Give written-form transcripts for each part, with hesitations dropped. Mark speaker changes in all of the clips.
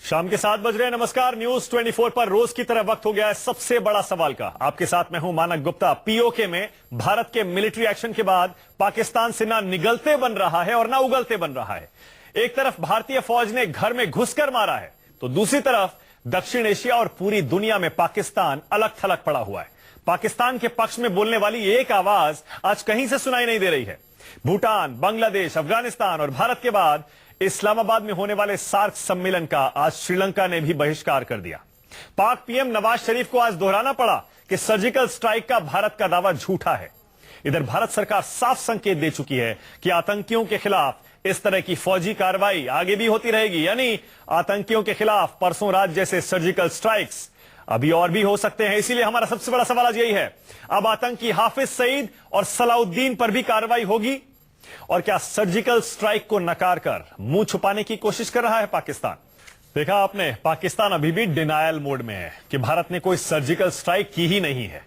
Speaker 1: शाम के 7 बज रहे हैं। नमस्कार। न्यूज 24 पर रोज की तरह वक्त हो गया है सबसे बड़ा सवाल का। आपके साथ मैं हूं मानक गुप्ता। पीओके में भारत के मिलिट्री एक्शन के बाद पाकिस्तान से ना निगलते बन रहा है और ना उगलते बन रहा है। एक तरफ भारतीय फौज ने घर में घुसकर मारा है, तो दूसरी तरफ दक्षिण एशिया और पूरी दुनिया में पाकिस्तान अलग थलग पड़ा हुआ है। पाकिस्तान के पक्ष में बोलने वाली एक आवाज आज कहीं से सुनाई नहीं दे रही है। भूटान, बांग्लादेश, अफगानिस्तान और भारत के बाद इस्लामाबाद में होने वाले सार्क सम्मेलन का आज श्रीलंका ने भी बहिष्कार कर दिया। पाक पीएम नवाज शरीफ को आज दोहराना पड़ा कि सर्जिकल स्ट्राइक का भारत का दावा झूठा है। इधर भारत सरकार साफ संकेत दे चुकी है कि आतंकियों के खिलाफ इस तरह की फौजी कार्रवाई आगे भी होती रहेगी, यानी आतंकियों के खिलाफ परसों रात जैसे सर्जिकल स्ट्राइक्स अभी और भी हो सकते हैं। इसीलिए हमारा सबसे बड़ा सवाल आज यही है, अब आतंकी हाफिज सईद और सलाउद्दीन पर भी कार्रवाई होगी? और क्या सर्जिकल स्ट्राइक को नकार कर मुंह छुपाने की कोशिश कर रहा है पाकिस्तान? देखा आपने, पाकिस्तान अभी भी डिनायल मोड में है कि भारत ने कोई सर्जिकल स्ट्राइक की ही नहीं है।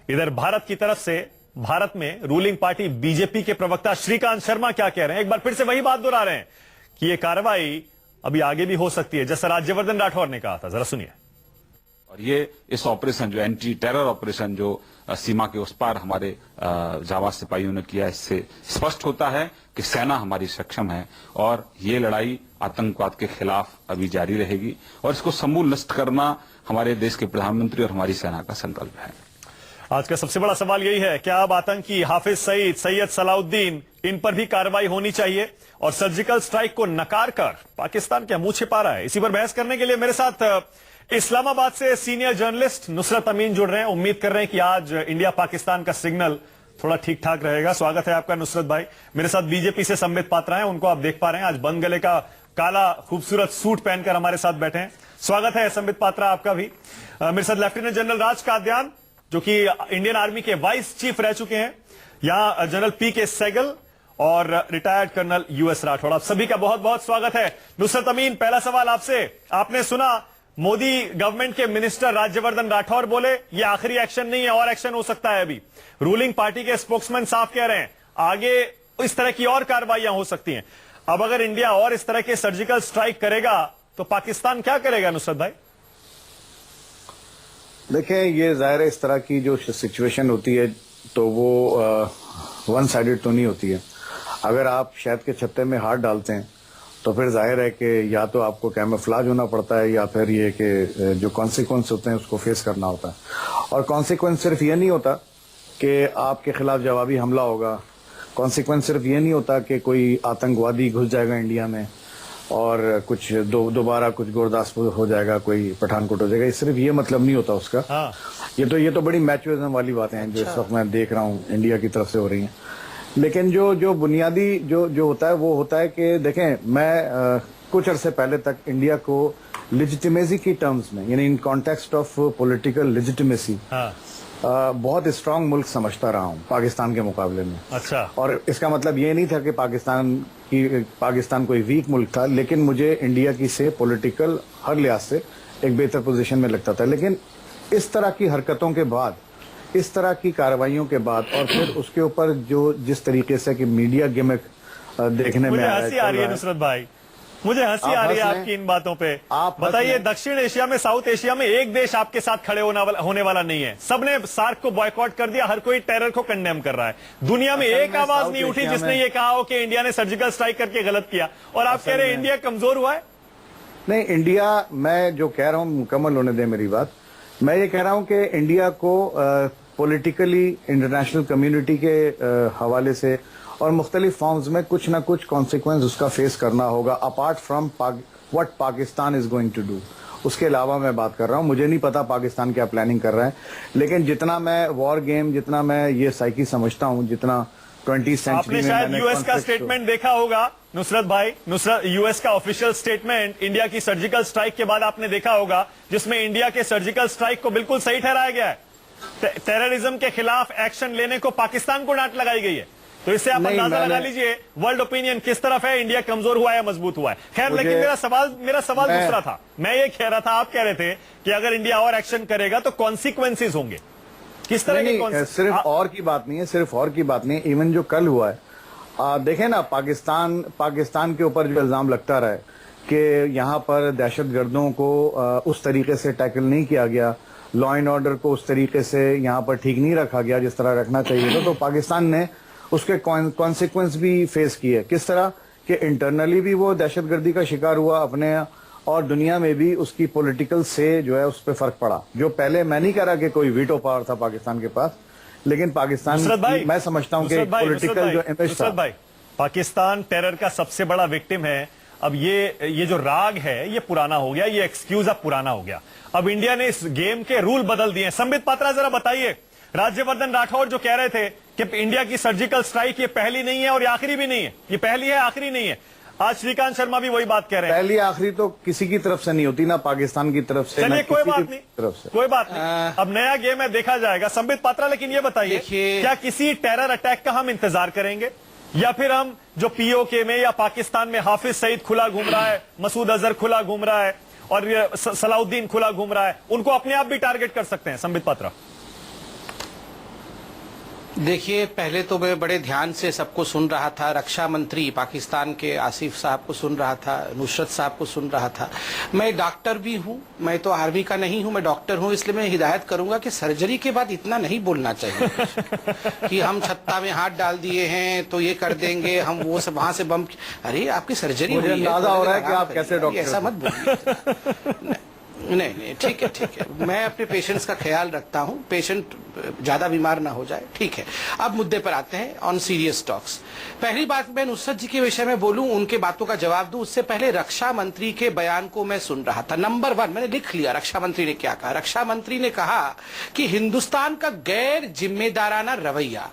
Speaker 1: इधर भारत की तरफ से भारत में रूलिंग पार्टी बीजेपी के प्रवक्ता श्रीकांत शर्मा क्या कह रहे हैं, एक बार फिर से वही बात दोहरा रहे हैं कि यह कार्रवाई अभी आगे भी हो सकती है, जैसा राज्यवर्धन राठौर ने कहा था। जरा सुनिए।
Speaker 2: और ये इस ऑपरेशन जो एंटी टेरर ऑपरेशन जो सीमा के उस पार हमारे जाबाज सिपाहियों ने किया, इससे स्पष्ट होता है कि सेना हमारी सक्षम है और ये लड़ाई आतंकवाद के खिलाफ अभी जारी रहेगी और इसको समूल नष्ट करना हमारे देश के प्रधानमंत्री और हमारी सेना का संकल्प है।
Speaker 1: आज का सबसे बड़ा सवाल यही है, क्या अब आतंकी हाफिज सईद, सैयद सलाउद्दीन, इन पर भी कार्रवाई होनी चाहिए? और सर्जिकल स्ट्राइक को नकार कर पाकिस्तान क्या मुंह छिपा रहा है? इसी पर बहस करने के लिए मेरे साथ इस्लामाबाद से सीनियर जर्नलिस्ट नुसरत अमीन जुड़ रहे हैं। उम्मीद कर रहे हैं कि आज इंडिया पाकिस्तान का सिग्नल थोड़ा ठीक ठाक रहेगा। स्वागत है आपका नुसरत भाई। मेरे साथ बीजेपी से संबित पात्रा हैं, उनको आप देख पा रहे हैं, आज बंद गले का काला खूबसूरत सूट पहनकर हमारे साथ बैठे हैं। स्वागत है संबित पात्रा आपका भी। मेरे साथ लेफ्टिनेंट जनरल राज काद्यान, जो कि इंडियन आर्मी के वाइस चीफ रह चुके हैं, यहां जनरल पीके सहगल और रिटायर्ड कर्नल यूएस राठौड़। आप सभी का बहुत बहुत स्वागत है। नुसरत अमीन, पहला सवाल आपसे। आपने सुना मोदी गवर्नमेंट के मिनिस्टर राज्यवर्धन राठौर बोले ये आखिरी एक्शन नहीं है, और एक्शन हो सकता है। अभी रूलिंग पार्टी के स्पोक्समैन साफ कह रहे हैं आगे इस तरह की और कार्रवाइयां हो सकती हैं। अब अगर इंडिया और इस तरह के सर्जिकल स्ट्राइक करेगा तो पाकिस्तान क्या करेगा नुसरत भाई?
Speaker 3: देखें, ये जाहिर है इस तरह की जो सिचुएशन होती है तो वो वन साइडेड तो नहीं होती है। अगर आप शहद के छत्ते में हाथ डालते हैं तो फिर जाहिर है कि या तो आपको कैमोफ्लेज होना पड़ता है या फिर ये कि जो कॉन्सिक्वेंस होते हैं उसको फेस करना होता है। और कॉन्सिक्वेंस सिर्फ ये नहीं होता कि आपके खिलाफ जवाबी हमला होगा, कॉन्सिक्वेंस सिर्फ ये नहीं होता कि कोई आतंकवादी घुस जाएगा इंडिया में और कुछ दोबारा कुछ गुरदासपुर हो जाएगा, कोई पठानकोट हो जाएगा। ये सिर्फ ये मतलब नहीं होता उसका।
Speaker 1: हाँ।
Speaker 3: ये तो बड़ी मैचुइज्म वाली बातें हैं जो इस वक्त मैं देख रहा हूँ इंडिया की तरफ से हो रही हैं। लेकिन जो बुनियादी जो होता है वो होता है कि देखें, मैं कुछ अरसे पहले तक इंडिया को लेजिटिमेसी की टर्म्स में, यानी in context of political legitimacy, बहुत स्ट्रांग मुल्क समझता रहा हूँ पाकिस्तान के मुकाबले में।
Speaker 1: अच्छा।
Speaker 3: और इसका मतलब ये नहीं था कि पाकिस्तान कोई वीक मुल्क था, लेकिन मुझे इंडिया की से पॉलिटिकल हर लिहाज से एक बेहतर पोजीशन में लगता था। लेकिन इस तरह की हरकतों के बाद, इस तरह की कार्रवाइयों के बाद और फिर उसके ऊपर जिस तरीके से कि मीडिया गिमिक देखने में
Speaker 1: हंसी आ रही है नुसरत भाई, मुझे हंसी आ रही है आपकी इन बातों पे। आप बताइए, दक्षिण एशिया में, साउथ एशिया में एक देश आपके साथ खड़े होने वाला नहीं है। सबने सार्क को बॉयकॉट कर दिया, हर कोई टेरर को कंडेम कर रहा है। दुनिया में एक आवाज नहीं उठी जिसने ये कहा हो कि इंडिया ने सर्जिकल स्ट्राइक करके गलत किया, और आप कह रहे हैं इंडिया कमजोर हुआ है।
Speaker 3: नहीं, इंडिया, मैं जो कह रहा हूँ मुकम्मल होने दे मेरी बात। मैं ये कह रहा हूँ कि इंडिया को पॉलिटिकली इंटरनेशनल कम्युनिटी के हवाले से और मुख्तलिफ फॉर्म्स में कुछ ना कुछ कॉन्सिक्वेंस उसका फेस करना होगा, apart from what Pakistan is going to do. उसके अलावा मैं बात कर रहा हूँ, मुझे नहीं पता पाकिस्तान क्या प्लानिंग कर रहा है, लेकिन जितना मैं वॉर गेम, जितना मैं ये साइकी समझता हूँ, जितना 20th सेंचुरी
Speaker 1: आपने शायद यूएस का स्टेटमेंट देखा होगा नुसरत भाई, यूएस का ऑफिशियल स्टेटमेंट इंडिया की सर्जिकल स्ट्राइक के बाद आपने देखा होगा, जिसमें इंडिया के सर्जिकल स्ट्राइक को बिल्कुल सही ठहराया गया है। टेररिज्म के खिलाफ एक्शन लेने को पाकिस्तान को डांट लगाई गई है। तो इससे आप अंदाजा लगा लीजिए वर्ल्ड ओपिनियन किस तरफ है, इंडिया कमजोर हुआ है, मजबूत हुआ है। खैर, लेकिन मेरा सवाल दूसरा था। मैं ये कह रहा था, आप कह रहे थे कि अगर इंडिया और एक्शन करेगा तो कॉन्सिक्वेंसेज होंगे। किस तरह के?
Speaker 3: सिर्फ और की बात नहीं है, सिर्फ और की बात नहीं है। इवन जो कल हुआ है, देखें ना, पाकिस्तान के ऊपर जो इल्जाम लगता रहा है कि यहाँ पर दहशतगर्दों को उस तरीके से टैकल नहीं किया गया, लॉ एंड ऑर्डर को उस तरीके से यहाँ पर ठीक नहीं रखा गया जिस तरह रखना चाहिए था, तो पाकिस्तान ने उसके कॉन्सिक्वेंस भी फेस किए। किस तरह कि इंटरनली भी वो दहशतगर्दी का शिकार हुआ अपने, और दुनिया में भी उसकी पॉलिटिकल से जो है उस पर फर्क पड़ा। जो पहले मैं नहीं कह रहा कि कोई वीटो पावर था पाकिस्तान के पास, लेकिन पाकिस्तान मैं समझता हूं कि पॉलिटिकल जो इमेज था।
Speaker 1: भाई, पाकिस्तान टेरर का सबसे बड़ा विक्टिम है। अब ये जो राग है ये पुराना हो गया, ये एक्सक्यूज अब पुराना हो गया। अब इंडिया ने इस गेम के रूल बदल दिए। संबित पात्रा जरा बताइए, राज्यवर्धन राठौड़ जो कह रहे थे कि इंडिया की सर्जिकल स्ट्राइक ये पहली नहीं है और ये आखिरी भी नहीं है, ये पहली है आखिरी नहीं है, आज श्रीकांत शर्मा भी वही बात कह रहे हैं।
Speaker 3: पहली आखिरी तो किसी की तरफ से नहीं होती, ना पाकिस्तान की तरफ से,
Speaker 1: चलिए कोई बात नहीं,
Speaker 3: तरफ से
Speaker 1: कोई बात नहीं, अब नया गेम है, देखा जाएगा। संबित पात्रा, लेकिन ये बताइए क्या किसी टेरर अटैक का हम इंतजार करेंगे, या फिर हम जो पीओके में या पाकिस्तान में हाफिज सईद खुला घूम रहा है, मसूद अजहर खुला घूम रहा है और ये सलाउद्दीन खुला घूम रहा है, उनको अपने आप भी टारगेट कर सकते हैं? संबित पात्रा।
Speaker 4: देखिए, पहले तो मैं बड़े ध्यान से सबको सुन रहा था, रक्षा मंत्री पाकिस्तान के आसिफ साहब को सुन रहा था, नुसरत साहब को सुन रहा था। मैं डॉक्टर भी हूं, मैं तो आर्मी का नहीं हूं, मैं डॉक्टर हूं, इसलिए मैं हिदायत करूंगा कि सर्जरी के बाद इतना नहीं बोलना चाहिए कि हम छत्ता में हाथ डाल दिए हैं तो ये कर देंगे, हम वो सब वहां से बम। अरे आपकी सर्जरी हुई है,
Speaker 3: अंदाजा हो रहा है कि आप कैसे डॉक्टर,
Speaker 4: ऐसा मत बोलिए। नहीं, ठीक है, मैं अपने पेशेंट्स का ख्याल रखता हूं, पेशेंट ज्यादा बीमार ना हो जाए, ठीक है। अब मुद्दे पर आते हैं, ऑन सीरियस टॉक्स। पहली बात मैं नुसरत जी के विषय में बोलूं, उनके बातों का जवाब दूं, उससे पहले रक्षा मंत्री के बयान को मैं सुन रहा था। नंबर 1 मैंने लिख लिया, रक्षा मंत्री ने क्या कहा। रक्षा मंत्री ने कहा कि हिंदुस्तान का गैर जिम्मेदाराना रवैया।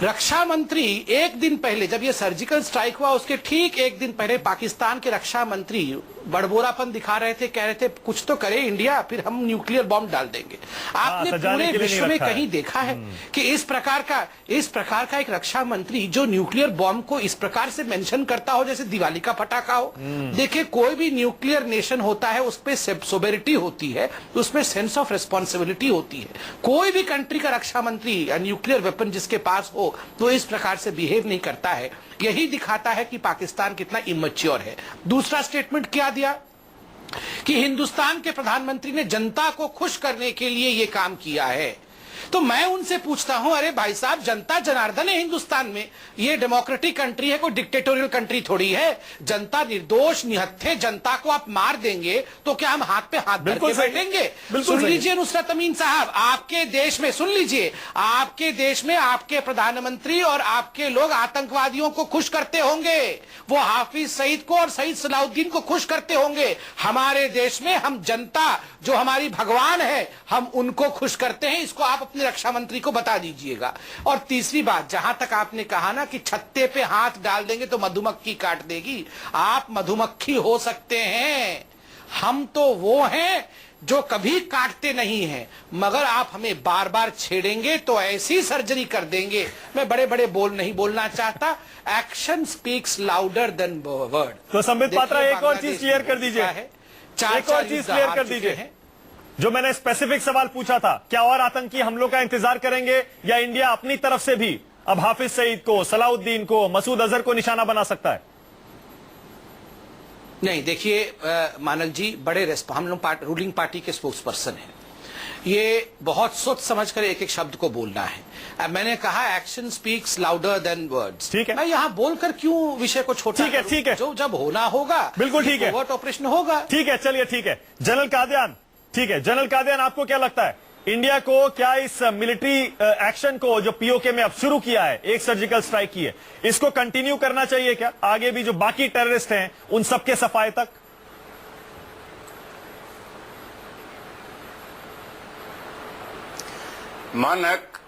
Speaker 4: रक्षा मंत्री एक दिन पहले, जब ये सर्जिकल स्ट्राइक हुआ उसके ठीक एक दिन पहले, पाकिस्तान के रक्षा मंत्री बड़बोरापन दिखा रहे थे, कह रहे थे कुछ तो करे इंडिया, फिर हम न्यूक्लियर बॉम्ब डाल देंगे। आपने पूरे विश्व में कहीं देखा है कि इस प्रकार का एक रक्षा मंत्री जो न्यूक्लियर बॉम्ब को इस प्रकार से मेंशन करता हो जैसे दिवाली का पटाखा हो? देखिए, कोई भी न्यूक्लियर नेशन होता है उसपे सोबेरिटी होती है, उसमें सेंस ऑफ रिस्पॉन्सिबिलिटी होती है। कोई भी कंट्री का रक्षा मंत्री या न्यूक्लियर वेपन जिसके पास हो तो इस प्रकार से बिहेव नहीं करता है। यही दिखाता है कि पाकिस्तान कितना इमैच्योर है। दूसरा स्टेटमेंट क्या दिया कि हिंदुस्तान के प्रधानमंत्री ने जनता को खुश करने के लिए यह काम किया है। तो मैं उनसे पूछता हूं, अरे भाई साहब, जनता जनार्दन है हिंदुस्तान में, ये डेमोक्रेटिक कंट्री है, कोई डिक्टेटोरियल कंट्री थोड़ी है। जनता निर्दोष निहत्थे, जनता को आप मार देंगे तो क्या हम हाथ पे हाथ धर के बैठेंगे? सुन लीजिए नुसरत अमीन साहब, आपके देश में, सुन लीजिए, आपके देश में आपके प्रधानमंत्री और आपके लोग आतंकवादियों को खुश करते होंगे, वो हाफिज सईद को और सईद सलाउद्दीन को खुश करते होंगे। हमारे देश में हम जनता, जो हमारी भगवान है, हम उनको खुश करते हैं। इसको आप अपने रक्षा मंत्री को बता दीजिएगा। और तीसरी बात, जहां तक आपने कहा ना कि छत्ते पे हाथ डाल देंगे तो मधुमक्खी काट देगी, आप मधुमक्खी हो सकते हैं, हम तो वो हैं जो कभी काटते नहीं हैं, मगर आप हमें बार बार छेड़ेंगे तो ऐसी सर्जरी कर देंगे। मैं बड़े बड़े बोल नहीं बोलना चाहता, action speaks louder than word.
Speaker 1: तो संबित पात्रा, एक और चीज क्लियर कर दीजिए, एक और चीज क्लियर कर दीजिए, जो मैंने स्पेसिफिक सवाल पूछा था, क्या और आतंकी हमलों का इंतजार करेंगे या इंडिया अपनी तरफ से भी अब हाफिज सईद को, सलाउद्दीन को, मसूद अजहर को निशाना बना सकता है?
Speaker 4: नहीं, देखिए मानक जी, बड़े हम लोग रूलिंग पार्टी के स्पोक्स पर्सन हैं, ये बहुत सोच समझ कर एक एक शब्द को बोलना है। मैंने कहा action speaks louder than words.
Speaker 1: ठीक है,
Speaker 4: मैं यहाँ बोलकर क्यों विषय को छोटा?
Speaker 1: ठीक है,
Speaker 4: जो जब होना होगा,
Speaker 1: बिल्कुल ठीक है,
Speaker 4: कोवर्ट ऑपरेशन होगा।
Speaker 1: ठीक है, चलिए ठीक है। जनरल कादियान, ठीक है, जनरल कादियान, आपको क्या लगता है, इंडिया को क्या इस मिलिट्री एक्शन को जो पीओके में अब शुरू किया है, एक सर्जिकल स्ट्राइक की है, इसको कंटिन्यू करना चाहिए क्या आगे भी, जो बाकी टेररिस्ट हैं उन सबके सफाए तक?
Speaker 5: मानक,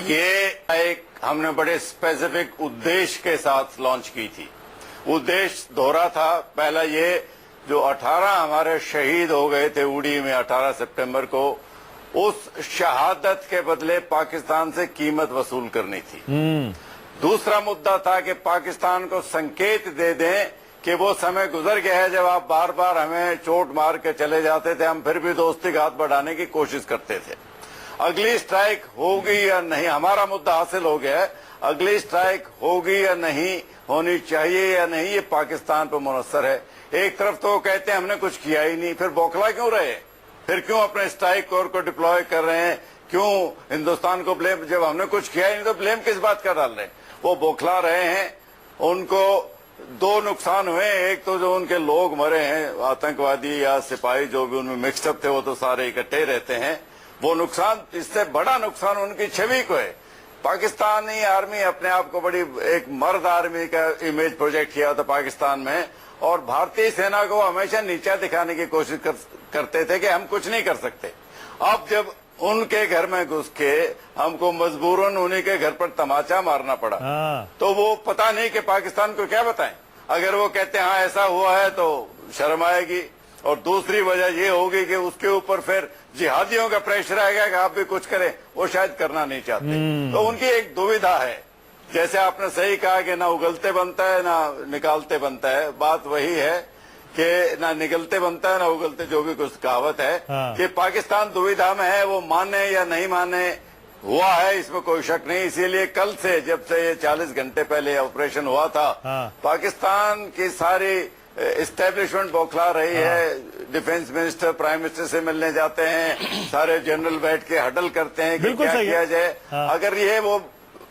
Speaker 5: ये एक हमने बड़े स्पेसिफिक उद्देश्य के साथ लॉन्च की थी। उद्देश्य दोहरा था। पहला ये, जो 18 हमारे शहीद हो गए थे उड़ी में 18 सितंबर को, उस शहादत के बदले पाकिस्तान से कीमत वसूल करनी थी। दूसरा मुद्दा था कि पाकिस्तान को संकेत दे दें कि वो समय गुजर गया है जब आप बार बार हमें चोट मार के चले जाते थे, हम फिर भी दोस्ती का हाथ बढ़ाने की कोशिश करते थे। अगली स्ट्राइक होगी या नहीं, हमारा मुद्दा हासिल हो गया है, अगली स्ट्राइक होगी या नहीं, होनी चाहिए या नहीं, ये पाकिस्तान पर मुनस्सर है। एक तरफ तो कहते हैं हमने कुछ किया ही नहीं, फिर बौखला क्यों रहे, फिर क्यों अपने स्ट्राइक कोर को डिप्लॉय कर रहे हैं, क्यों हिंदुस्तान को ब्लेम, जब हमने कुछ किया ही नहीं तो ब्लेम किस बात का डाल रहे हैं। वो बौखला रहे हैं, उनको दो नुकसान हुए, एक तो जो उनके लोग मरे हैं, आतंकवादी या सिपाही जो भी उनमें मिक्सअप थे वो तो सारे इकट्ठे रहते हैं, वो नुकसान, इससे बड़ा नुकसान उनकी छवि को है। पाकिस्तानी आर्मी अपने आप को बड़ी एक मर्द आर्मी का इमेज प्रोजेक्ट किया था पाकिस्तान में, और भारतीय सेना को हमेशा नीचा दिखाने की कोशिश करते थे कि हम कुछ नहीं कर सकते। अब जब उनके घर में घुस के हमको मजबूरन उन्हीं के घर पर तमाचा मारना पड़ा, तो वो पता नहीं कि पाकिस्तान को क्या बताएं। अगर वो कहते हैं हाँ ऐसा हुआ है तो शर्म आएगी, और दूसरी वजह ये होगी कि उसके ऊपर फिर जिहादियों का प्रेशर आएगा कि आप भी कुछ करें, वो शायद करना नहीं चाहते। तो उनकी एक दुविधा है, जैसे आपने सही कहा कि ना उगलते बनता है ना निकालते बनता है, बात वही है कि ना निकलते बनता है ना उगलते, जो भी कुछ कहावत है कि पाकिस्तान दुविधा में है, वो माने या नहीं माने हुआ है, इसमें कोई शक नहीं। इसीलिए कल से, जब से ये 40 घंटे पहले ऑपरेशन हुआ था, पाकिस्तान की सारी एस्टेब्लिशमेंट बौखला रही है। डिफेंस मिनिस्टर प्राइम मिनिस्टर से मिलने जाते हैं, सारे जनरल बैठ के हडल करते हैं कि क्या किया जाए। अगर ये वो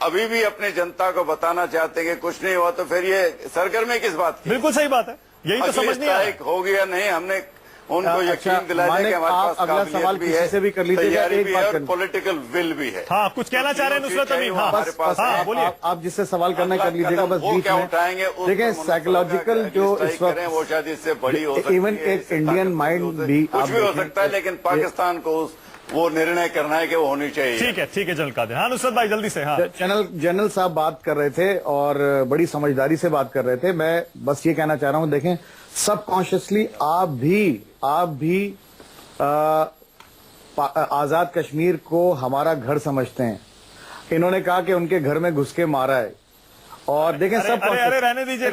Speaker 5: अभी भी अपनी जनता को बताना चाहते हैं कि कुछ नहीं हुआ, तो फिर ये सरगर्मी किस बात की?
Speaker 1: बिल्कुल सही बात है, यही तो समझ नहीं आ रहा।
Speaker 5: हो गया नहीं, हमने उनको यकीन दिलाया कि हमारे पास
Speaker 3: अगला सवाल किसी से भी कर लीजिएगा, एक बात करनी,
Speaker 5: पॉलिटिकल विल भी है।
Speaker 1: हाँ, कुछ कहना चाह रहे हैं नुसरत अमीन? हाँ,
Speaker 5: हमारे पास
Speaker 1: हाँ, बोलिए।
Speaker 3: आप जिससे सवाल करना कर लीजिएगा, बस बीच
Speaker 5: क्या
Speaker 3: में
Speaker 5: उठाएंगे।
Speaker 3: देखिए, साइकोलॉजिकल जो इस वक्त
Speaker 5: वो शायद इससे बड़ी हो सकती है,
Speaker 3: इवन एक इंडियन माइंड भी
Speaker 5: कुछ भी हो सकता है, लेकिन पाकिस्तान को वो निर्णय करना है कि वो होनी चाहिए।
Speaker 1: ठीक है जनरल कादिर। हाँ नुसरत भाई जल्दी से। हाँ,
Speaker 3: जनरल साहब बात कर रहे थे और बड़ी समझदारी से बात कर रहे थे। मैं बस ये कहना चाह रहा हूं, देखें, सबकॉन्शियसली आप भी आजाद कश्मीर को हमारा घर समझते हैं। इन्होंने कहा कि उनके घर में घुस के मारा है, और देखें सब
Speaker 1: अरे रहने दीजिए।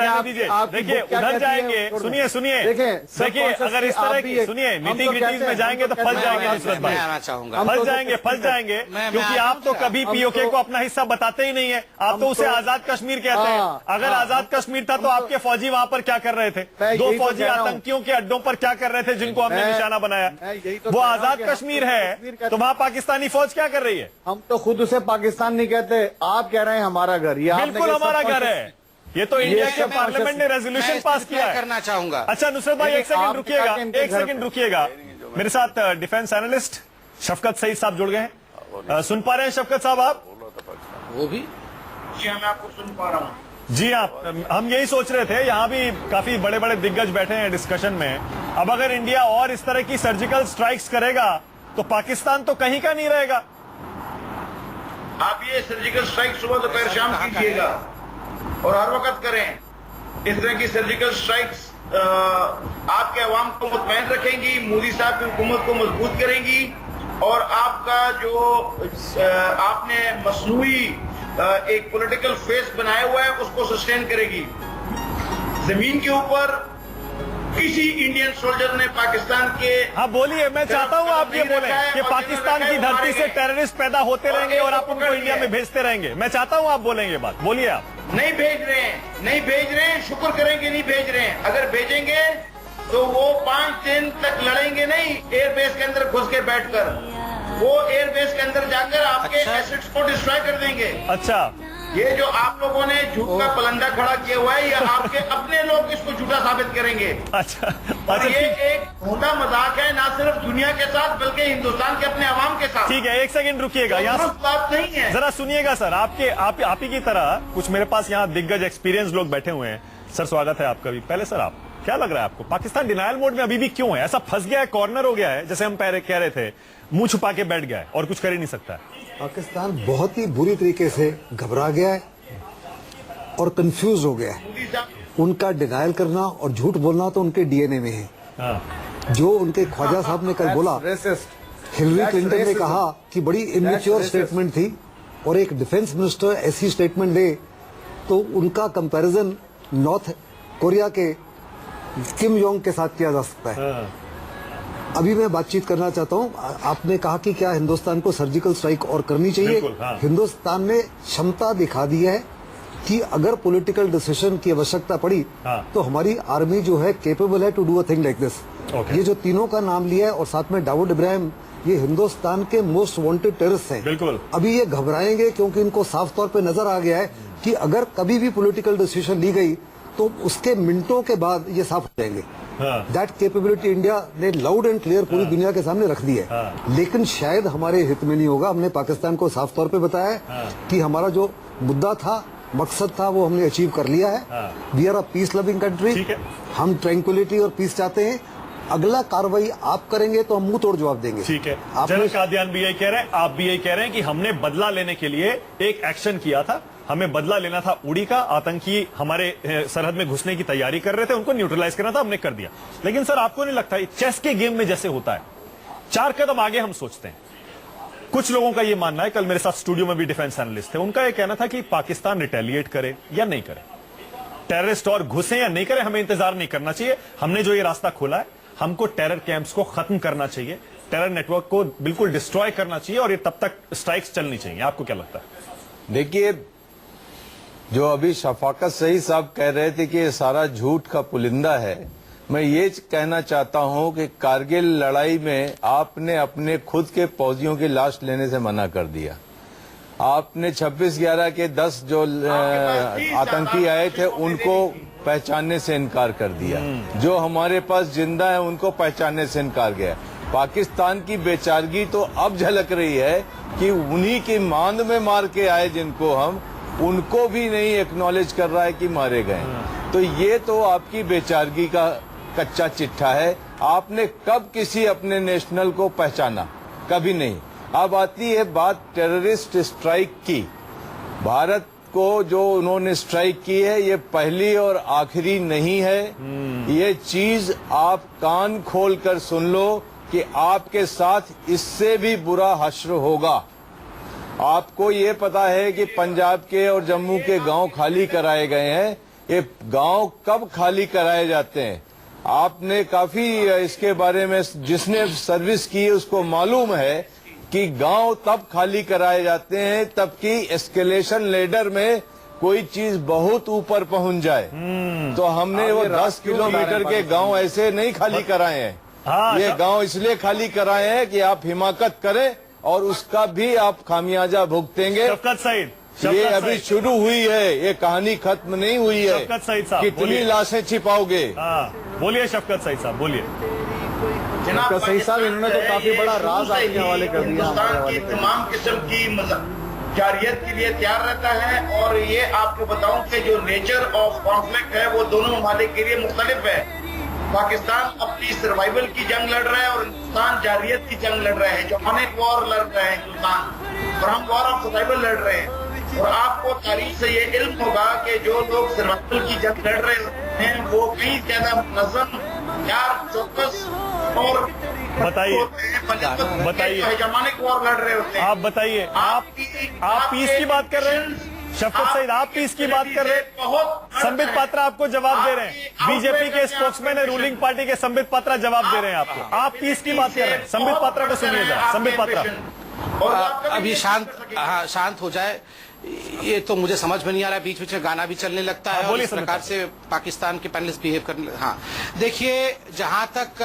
Speaker 1: देखिए उधर जाएंगे, सुनिए देखिए, अगर इस तरह की नीति ग्रिटीज में जाएंगे तो फंस जाएंगे नुसरत भाई,
Speaker 4: आना चाहूंगा।
Speaker 1: फंस जाएंगे क्योंकि आप तो कभी पीओके को अपना हिस्सा बताते ही नहीं है। आप तो उसे आजाद कश्मीर कहते हैं। अगर आजाद कश्मीर था तो आपके फौजी वहां पर क्या कर रहे थे? 2 फौजी आतंकियों के अड्डों पर क्या कर रहे थे जिनको हमने निशाना बनाया? वो आजाद कश्मीर है तो वहां पाकिस्तानी फौज क्या कर रही है?
Speaker 3: हम तो खुद उसे पाकिस्तान नहीं कहते, आप कह रहे हैं हमारा घर। ये
Speaker 1: बिल्कुल हमारा घर है। ये तो इंडिया के पार्लियामेंट ने रेजोल्यूशन पास किया है।
Speaker 4: करना चाहूंगा।
Speaker 1: अच्छा नुसरत भाई, एक सेकंड रुकिएगा। मेरे साथ डिफेंस एनालिस्ट शफकत सईद साहब जुड़ गए हैं। सुन पा रहे हैं शफकत साहब आप?
Speaker 4: वो भी
Speaker 6: जी, मैं आपको सुन पा रहा हूँ।
Speaker 1: जी आप, हम यही सोच रहे थे, यहाँ भी काफी बड़े बड़े दिग्गज बैठे हैं डिस्कशन में। अब अगर इंडिया और इस तरह की सर्जिकल स्ट्राइक्स करेगा तो पाकिस्तान तो कहीं का नहीं रहेगा।
Speaker 6: आप ये सर्जिकल स्ट्राइक सुबह दोपहर शाम कीजिएगा और हर वक्त करें। इस तरह की सर्जिकल स्ट्राइक्स आपके अवाम को मुतमईन रखेंगी, मोदी साहब की हुकूमत को मजबूत करेंगी, और आपका जो आपने मसनूई एक पॉलिटिकल फेस बनाया हुआ है उसको सस्टेन करेगी। जमीन के ऊपर किसी इंडियन सोल्जर ने पाकिस्तान के,
Speaker 1: हाँ बोलिए, मैं चाहता हूँ आप ये बोले कि पाकिस्तान की धरती से टेररिस्ट पैदा होते रहेंगे और आप उनको इंडिया में भेजते रहेंगे। मैं चाहता हूँ आप बोलेंगे बात, बोलिए आप।
Speaker 6: नहीं भेज रहे हैं, शुक्र करेंगे नहीं भेज रहे हैं। अगर भेजेंगे तो वो 5 दिन तक लड़ेंगे नहीं एयरबेस के अंदर घुस के बैठकर, वो एयरबेस के अंदर जाकर आपके एसेट्स को डिस्ट्रॉय कर देंगे।
Speaker 1: अच्छा,
Speaker 6: ये जो आप लोगों ने झूठ का पलंदा खड़ा किया हुआ है, या आपके अपने लोग इसको झूठा साबित करेंगे।
Speaker 1: अच्छा,
Speaker 6: और ये एक झूठा मजाक है, ना सिर्फ दुनिया के साथ बल्कि हिंदुस्तान के अपने अवाम के साथ।
Speaker 1: ठीक है, एक सेकंड रुकिएगा, यहाँ
Speaker 6: बात नहीं है।
Speaker 1: जरा सुनिएगा सर, आप ही की तरह कुछ मेरे पास यहाँ दिग्गज एक्सपीरियंस लोग बैठे हुए हैं। सर स्वागत है आपका भी। पहले सर, आप क्या लग रहा है आपको, पाकिस्तान डिनायल मोड में अभी भी क्यों है? ऐसा फंस गया है, कॉर्नर हो गया है, जैसे हम पहले कह रहे थे, मुंह छुपा के बैठ गया है और कुछ कर ही नहीं सकता है?
Speaker 7: पाकिस्तान बहुत ही बुरी तरीके से घबरा गया है और कंफ्यूज हो गया है। उनका डिनायल करना और झूठ बोलना तो उनके डीएनए में है। जो उनके ख्वाजा साहब ने कल बोला, हिलरी क्लिंटन ने कहा कि बड़ी इमेच्योर स्टेटमेंट थी, और एक डिफेंस मिनिस्टर ऐसी स्टेटमेंट दे तो उनका कंपैरिजन नॉर्थ कोरिया के किम जोंग के साथ किया जा सकता है। अभी मैं बातचीत करना चाहता हूँ। आपने कहा कि क्या हिंदुस्तान को सर्जिकल स्ट्राइक और करनी चाहिए।
Speaker 1: बिल्कुल, हाँ।
Speaker 7: हिंदुस्तान ने क्षमता दिखा दी है कि अगर पॉलिटिकल डिसीजन की आवश्यकता पड़ी
Speaker 1: हाँ।
Speaker 7: तो हमारी आर्मी जो है केपेबल है to do a thing like this.
Speaker 1: Okay.
Speaker 7: ये जो तीनों का नाम लिया है और साथ में दाऊद इब्राहिम, ये हिंदुस्तान के मोस्ट वांटेड टेररिस्ट हैं।
Speaker 1: बिल्कुल।
Speaker 7: अभी ये घबराएंगे क्योंकि इनको साफ तौर पे नजर आ गया है कि अगर कभी भी पॉलिटिकल डिसीजन ली गई तो उसके मिनटों के बाद ये साफ हो जाएंगे। दैट कैपेबिलिटी इंडिया ने लाउड एंड क्लियर पूरी दुनिया के सामने रख दी है। लेकिन शायद हमारे हित में नहीं होगा। हमने पाकिस्तान को साफ तौर पे बताया है कि हमारा जो मुद्दा था, मकसद था, वो हमने अचीव कर लिया है। We are a peace loving country.
Speaker 1: ठीक है।
Speaker 7: हम ट्रैंक्विलिटी और पीस चाहते हैं। अगला कार्रवाई आप करेंगे तो हम मुंह तोड़ जवाब देंगे।
Speaker 1: ठीक है।
Speaker 7: आपने
Speaker 1: जनरल कादियान भी यही कह रहे हैं, आप भी यही कह रहे हैं कि हमने बदला लेने के लिए एक एक्शन किया था। हमें बदला लेना था उड़ी का। आतंकी हमारे सरहद में घुसने की तैयारी कर रहे थे, उनको न्यूट्रलाइज करना था, हमने कर दिया। लेकिन सर आपको नहीं लगता चेस के गेम में जैसे होता है, 4 कदम आगे हम सोचते हैं। कुछ लोगों का यह मानना है, कल मेरे साथ स्टूडियो में भी डिफेंस एनालिस्ट थे, उनका यह कहना था कि पाकिस्तान रिटेलिएट करे या नहीं करे, टेररिस्ट और घुसे या नहीं करे, हमें इंतजार नहीं करना चाहिए। हमने जो ये रास्ता खोला है, हमको टेरर कैंप्स को खत्म करना चाहिए, टेरर नेटवर्क को बिल्कुल डिस्ट्रॉय करना चाहिए और ये तब तक स्ट्राइक्स चलनी चाहिए। आपको क्या लगता है?
Speaker 8: देखिए, जो अभी शफाकत सही साहब कह रहे थे कि ये सारा झूठ का पुलिंदा है, मैं ये कहना चाहता हूं कि कारगिल लड़ाई में आपने अपने खुद के फौजियों की लाश लेने से मना कर दिया। आपने 26/11 के 10 जो आतंकी आए थे उनको पहचानने से इनकार कर दिया। जो हमारे पास जिंदा है उनको पहचानने से इनकार किया। पाकिस्तान की बेचारगी तो अब झलक रही है कि उन्हीं की मांद में मार के आए जिनको हम, उनको भी नहीं एक्नॉलेज कर रहा है कि मारे गए। तो ये तो आपकी बेचारगी का कच्चा चिट्ठा है। आपने कब किसी अपने नेशनल को पहचाना? कभी नहीं। अब आती है बात टेररिस्ट स्ट्राइक की। भारत को जो उन्होंने स्ट्राइक की है, ये पहली और आखिरी नहीं है। ये चीज आप कान खोलकर सुन लो कि आपके साथ इससे भी बुरा हश्र होगा। आपको ये पता है कि पंजाब के और जम्मू के गांव खाली कराए गए हैं। ये गांव कब खाली कराए जाते हैं? आपने काफी इसके बारे में, जिसने सर्विस की है उसको मालूम है कि गांव तब खाली कराए जाते हैं तब कि एस्केलेशन लेडर में कोई चीज बहुत ऊपर पहुंच जाए। तो हमने वो 10 किलोमीटर के गांव ऐसे नहीं खाली कराए हैं। ये गांव इसलिए खाली कराए हैं कि आप हिमाकत करें और उसका भी आप खामियाजा भुगतेंगे।
Speaker 1: शफकत सईद,
Speaker 8: ये अभी शुरू हुई है, ये कहानी खत्म नहीं हुई है।
Speaker 1: शफकत सईद साहब,
Speaker 8: कितनी लाशें छिपाओगे?
Speaker 1: बोलिए शफकत सईद साहब, बोलिए।
Speaker 3: जनाब सही साहब, इन्होंने तो काफी बड़ा राज आपके हवाले कर दिया।
Speaker 6: हिंदुस्तान की तमाम किस्म की जारियत के लिए तैयार रहता है। और ये आपको बताऊं कि जो नेचर ऑफ कॉन्फ्लिक्ट है वो दोनों ममालिक के लिए मुख्तलिफ है। पाकिस्तान अपनी सर्वाइवल की जंग लड़ रहा है और हिंदुस्तान जारियत की जंग लड़ रहा है। जो अनेक वॉर लड़ रहा है हिंदुस्तान, और हम वॉर ऑफ सर्वाइवल लड़ रहे हैं। और आपको तारीख से ये इल्म होगा कि जो लोग सर्वाइवल की जंग लड़ रहे हैं वो कहीं ज्यादा मुनज़्ज़म, यार, चौकस और
Speaker 1: बताइए
Speaker 6: हेजमानिक वॉर लड़ रहे होते हैं।
Speaker 1: आप बताइए, आप पीस की बात कर रहे हैं? शफकत सईद, आप पीस की बात कर रहे हैं? संबित पात्रा आपको जवाब दे रहे हैं। बीजेपी के स्पोक्समैन है, रूलिंग पार्टी के संबित पात्रा जवाब दे रहे हैं आपको। आप पीस की बात कर रहे हैं, संबित पात्रा को सुनिएगा। संबित पात्रा,
Speaker 4: अभी शांत हो जाए। ये तो मुझे समझ में नहीं आ रहा है, बीच बीच में गाना भी चलने लगता है और इस प्रकार से पाकिस्तान के पैनलिस्ट बिहेव करने। हाँ, देखिए, जहां तक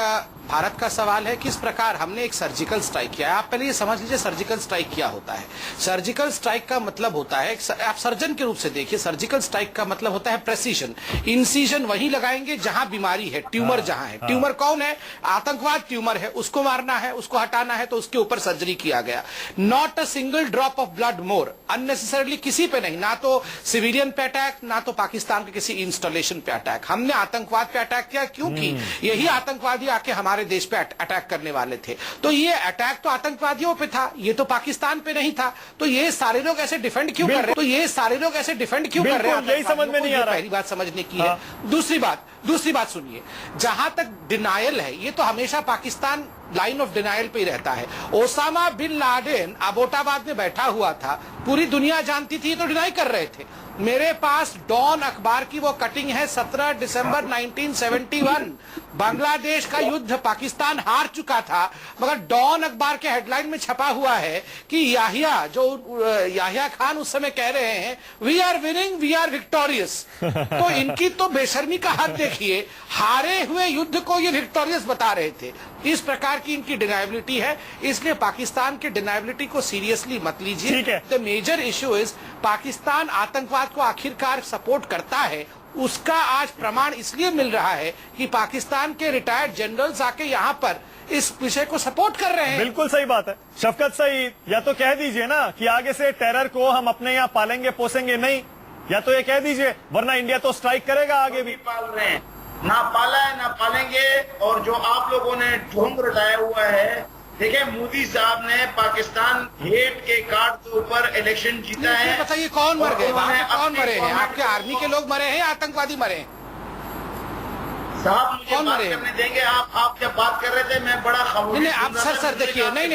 Speaker 4: भारत का सवाल है, किस प्रकार हमने एक सर्जिकल स्ट्राइक किया है। आप पहले ये समझ लीजिए सर्जिकल स्ट्राइक क्या होता है। सर्जिकल स्ट्राइक का मतलब होता है, आप सर्जन के रूप से देखिए, सर्जिकल स्ट्राइक का मतलब होता है प्रेसिजन। इंसिजन वहीं लगाएंगे जहां बीमारी है, ट्यूमर जहां है। ट्यूमर कौन है? आतंकवाद ट्यूमर है, उसको मारना है, उसको हटाना है, तो उसके ऊपर सर्जरी किया गया। Not a single drop of blood more, unnecessarily किसी पे नहीं, ना तो सिविलियन पे अटैक, ना तो पाकिस्तान के किसी इंस्टॉलेशन पे अटैक। हमने आतंकवाद पे अटैक किया क्योंकि यही आतंकवादी आके हमारे देश पे अटैक करने वाले थे। तो ये अटैक तो आतंकवादियों पे था, ये तो पाकिस्तान पे नहीं था। तो ये सारे लोग ऐसे डिफेंड क्यों कर रहे हैं? तो ये सारे लोग ऐसे डिफेंड क्यों कर रहे हैं?
Speaker 1: यही समझ में नहीं आ रहा।
Speaker 4: पहली बात समझने की है। दूसरी बात सुनिए, जहां तक डिनायल है, ये तो हमेशा पाकिस्तान लाइन ऑफ डिनाइल पे ही रहता है। ओसामा बिन लादेन अबोटाबाद में बैठा हुआ था, पूरी दुनिया जानती थी, तो डिनाई कर रहे थे। मेरे पास डॉन अखबार की वो कटिंग है, 17 दिसंबर 1971। बांग्लादेश का युद्ध पाकिस्तान हार चुका था, मगर डॉन अखबार के हेडलाइन में छपा हुआ है कि याहिया खान उस समय कह रहे हैं, we are winning, we are victorious. तो इनकी तो बेशर्मी का हद देखिए, हारे हुए युद्ध को ये विक्टोरियस बता रहे थे। इस प्रकार की इनकी डिनाइबिलिटी है, इसलिए पाकिस्तान की डिनाइबिलिटी को सीरियसली मत लीजिए।
Speaker 1: ठीक है।
Speaker 4: The major issue is Pakistan आतंकवाद को आखिरकार सपोर्ट करता है। उसका आज प्रमाण इसलिए मिल रहा है कि पाकिस्तान के रिटायर्ड जनरल्स आके यहाँ पर इस विषय को सपोर्ट कर रहे हैं।
Speaker 1: बिल्कुल सही बात है शफकत सईद, या तो कह दीजिए ना कि आगे से टेरर को हम अपने यहाँ पालेंगे पोसेंगे नहीं, या तो ये कह दीजिए, वरना इंडिया तो स्ट्राइक करेगा आगे भी।
Speaker 6: पाल रहे हैं, ना पाला है ना पालेंगे। और जो आप लोगों ने ढोंग रटाया हुआ है, देखिए मोदी साहब ने पाकिस्तान हेट के कार्ड के ऊपर इलेक्शन जीता है।
Speaker 4: बताइए कौन मर गए, वहां पे कौन
Speaker 6: अपनी
Speaker 4: मरे हैं?
Speaker 6: गवर्नमेंट
Speaker 4: आपके आर्मी के लोग मरे हैं या आतंकवादी मरे हैं?
Speaker 6: साहब मुझे
Speaker 4: कौन
Speaker 6: बात
Speaker 4: मरे?
Speaker 6: करने देंगे। आप जब बात कर रहे थे मैं बड़ा खामोश
Speaker 4: नहीं आप सर देखिए, नहीं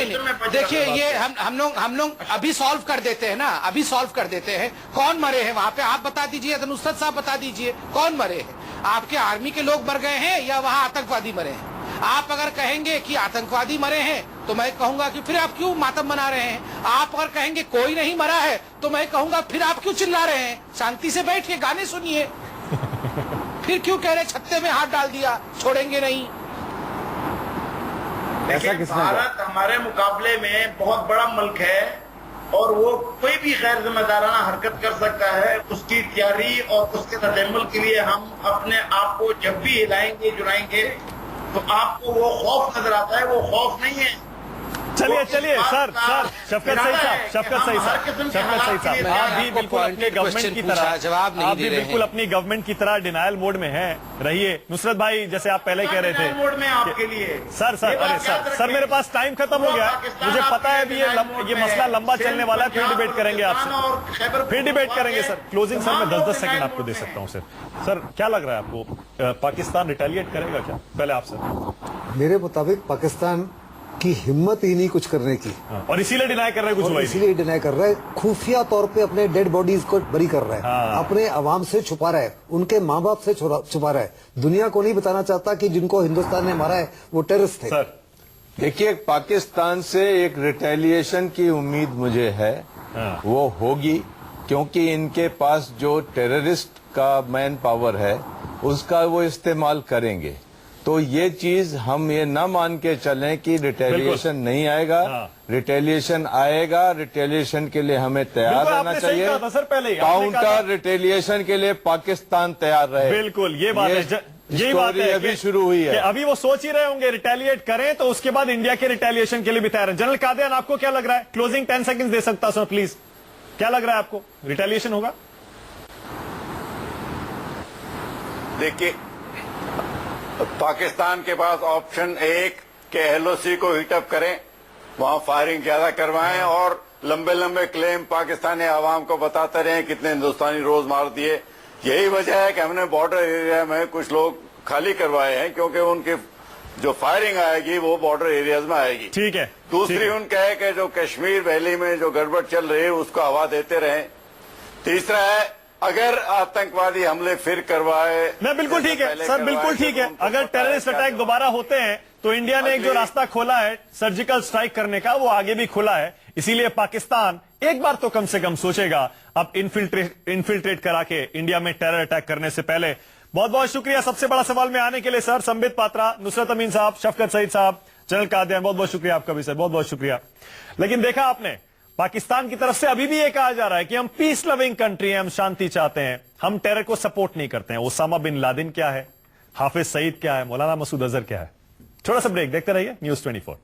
Speaker 4: देखिए, ये हम लोग अभी सॉल्व कर देते हैं ना, अभी सॉल्व कर देते हैं। कौन मरे हैं वहां पे, आप बता दीजिए, नुसरत साहब बता दीजिए कौन मरे हैं। आपके आर्मी के लोग मर गए हैं या वहां आतंकवादी मरे हैं? आप अगर कहेंगे कि आतंकवादी मरे हैं तो मैं कहूंगा कि फिर आप क्यों मातम मना रहे हैं। आप अगर कहेंगे कोई नहीं मरा है तो मैं कहूंगा फिर आप क्यों चिल्ला रहे हैं। शांति से बैठिए, गाने सुनिए। फिर क्यों कह रहे छत्ते में हाथ डाल दिया, छोड़ेंगे नहीं।
Speaker 6: देखिए भारत हमारे मुकाबले में बहुत बड़ा मुल्क है और वो कोई भी गैर जिम्मेदाराना हरकत कर सकता है। उसकी तैयारी और उसके तदम्मुल के लिए हम अपने आप को जब भी हिलाएंगे जुड़ाएंगे तो आपको वो खौफ नजर आता है, वो खौफ नहीं है।
Speaker 1: चलिए सर शफकत सईद साहब, आप भी बिल्कुल अपने गवर्नमेंट की तरह
Speaker 4: जवाब नहीं
Speaker 1: आप
Speaker 4: दे
Speaker 1: भी
Speaker 4: रहे
Speaker 1: बिल्कुल
Speaker 4: हैं।
Speaker 1: अपनी गवर्नमेंट की तरह डिनायल मोड में हैं, रहिए। नुसरत भाई, जैसे आप पहले कह रहे थे
Speaker 6: मोड में आपके लिए
Speaker 1: सर मेरे पास टाइम खत्म हो गया है, मुझे पता है अभी ये मसला लंबा चलने वाला है, फिर डिबेट करेंगे आपसे, फिर डिबेट करेंगे सर। क्लोजिंग सर मैं 10-10 सेकंड आपको दे सकता हूँ सर। क्या लग रहा है आपको, पाकिस्तान रिटेलिएट करेगा क्या? पहले आपसे।
Speaker 7: मेरे मुताबिक पाकिस्तान की हिम्मत ही नहीं कुछ करने की,
Speaker 1: और इसीलिए डिनाई कर रहे हैं, कुछ हुआ ही नहीं।
Speaker 7: इसीलिए डिनाई कर रहा है, खुफिया तौर पे अपने डेड बॉडीज को बरी कर रहा है, अपने अवाम से छुपा रहा है, उनके माँ बाप से छुपा रहा है, दुनिया को नहीं बताना चाहता कि जिनको हिंदुस्तान ने मारा है वो टेररिस्ट थे।
Speaker 1: सर
Speaker 8: देखिए, पाकिस्तान से एक रिटेलिएशन की उम्मीद मुझे है, वो होगी, क्योंकि इनके पास जो टेररिस्ट का मैन पावर है उसका वो इस्तेमाल करेंगे। तो ये चीज हम ये न मान के चलें कि रिटेलिएशन नहीं आएगा। रिटेलिएशन आएगा, रिटेलिएशन के लिए हमें तैयार रहना चाहिए।
Speaker 1: सर पहले
Speaker 8: काउंटर रिटेलिएशन के लिए पाकिस्तान तैयार रहे।
Speaker 1: बिल्कुल, ये बात है, यही बात है
Speaker 8: अभी शुरू हुई है।
Speaker 1: अभी वो सोच ही रहे होंगे रिटेलिएट करें तो उसके बाद इंडिया के रिटेलिएशन के लिए भी तैयार है। जनरल कादियान, आपको क्या लग रहा है? क्लोजिंग 10 सेकंड दे सकता हूं प्लीज। क्या लग रहा है आपको, रिटेलिएशन होगा?
Speaker 5: देखिए, पाकिस्तान के पास ऑप्शन एक के एलओसी को हिटअप करें, वहां फायरिंग ज्यादा करवाएं और लंबे लंबे क्लेम पाकिस्तानी आवाम को बताते रहे कितने हिंदुस्तानी रोज मार दिए। यही वजह है कि हमने बॉर्डर एरिया में कुछ लोग खाली करवाए हैं, क्योंकि उनकी जो फायरिंग आएगी वो बॉर्डर एरियाज में आएगी।
Speaker 1: ठीक है।
Speaker 5: दूसरी उनका है कि जो कश्मीर वैली में जो गड़बड़ चल रही है उसको हवा देते रहे। तीसरा है, अगर आतंकवादी हमले फिर करवाए,
Speaker 1: नहीं बिल्कुल ठीक है सर, बिल्कुल ठीक है। अगर टेररिस्ट अटैक दोबारा होते हैं तो इंडिया ने एक जो रास्ता खोला है सर्जिकल स्ट्राइक करने का, वो आगे भी खुला है। इसीलिए पाकिस्तान एक बार तो कम से कम सोचेगा अब इन्फिल्ट्रेट करा के इंडिया में टेरर अटैक करने से पहले। बहुत बहुत शुक्रिया सबसे बड़ा सवाल में आने के लिए सर। संबित पात्रा, नुसरत अमीन साहब, शफकत सईद साहब, जनरल कादियान, बहुत बहुत शुक्रिया आपका भी सर, बहुत बहुत शुक्रिया। लेकिन देखा आपने, पाकिस्तान की तरफ से अभी भी यह कहा जा रहा है कि हम पीस लविंग कंट्री हैं, हम शांति चाहते हैं, हम टेरर को सपोर्ट नहीं करते हैं। ओसामा बिन लादेन क्या है, हाफिज सईद क्या है, मौलाना मसूद अजहर क्या है। थोड़ा सा ब्रेक, देखते रहिए न्यूज़ 24।